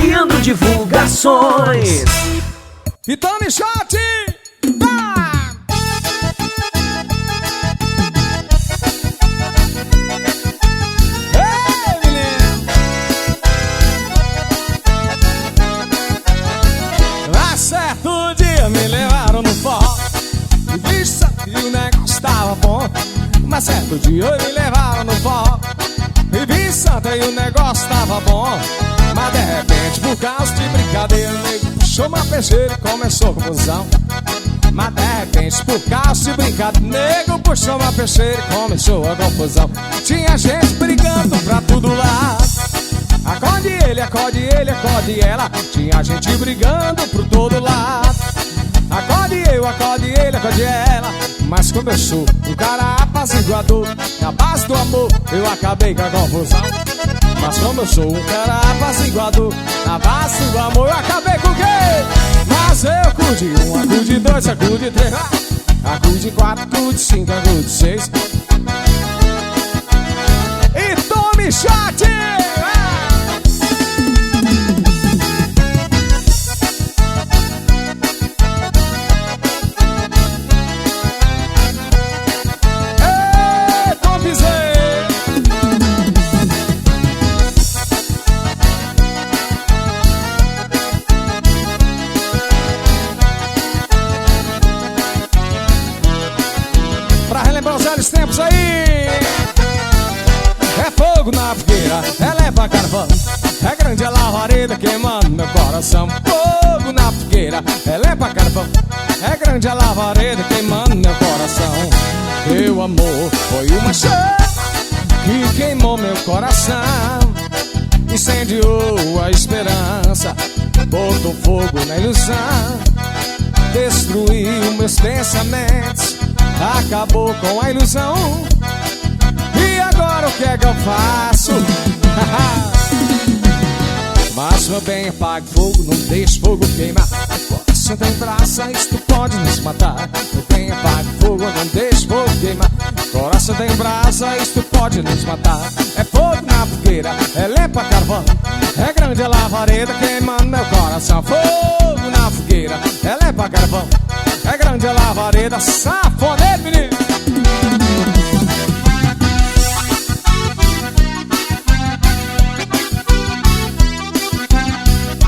Leandro Divulgações. E tome shot! Certo dia me levaram no forró e vixe, e o negócio tava bom. Mas certo dia me levaram no forró e vixe, e o negócio tava bom. Mas de repente, por causa de brincadeira, o nego puxou uma peixeira e começou a confusão. Mas de repente, por causa de brincadeira, o nego puxou uma peixeira e começou a confusão. Tinha gente brigando pra todo lado. Acorde ele, acorde ele, acorde ela. Tinha gente brigando pro todo lado. Acorde eu, acorde ele, acorde ela. Mas como eu sou um cara apaziguador, na base do amor eu acabei com a confusão. Mas como eu sou um cara apaziguador, na base do amor eu acabei com o quê? Mas eu acude um, acude dois, acude três, acude quatro, acude cinco, acude seis. E tome shot! Tempos aí, é fogo na fogueira, é leva carvão, é grande a lavareda queimando meu coração. Fogo na fogueira, é leva carvão, é grande a lavareda queimando meu coração. Meu amor foi uma chama que queimou meu coração, incendiou a esperança, botou fogo na ilusão, destruiu meus pensamentos, acabou com a ilusão. E agora o que é que eu faço? Mas meu bem, apague fogo, não deixe fogo queimar. Coração tem braça, isto pode nos matar. Meu bem, apague fogo, não deixe fogo queimar. Coração tem brasa, isto pode nos matar. É fogo na fogueira, é lenha carvão, é grande a lavareda queimando meu coração. Fogo na fogueira, é lenha carvão, é grande a lavareda, safonete, menino.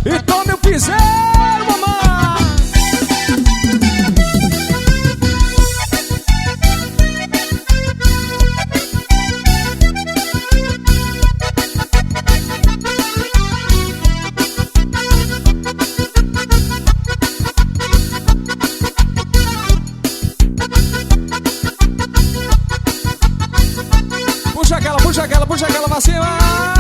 E tome o piseiro, mamãe. Puxa aquela pra cima.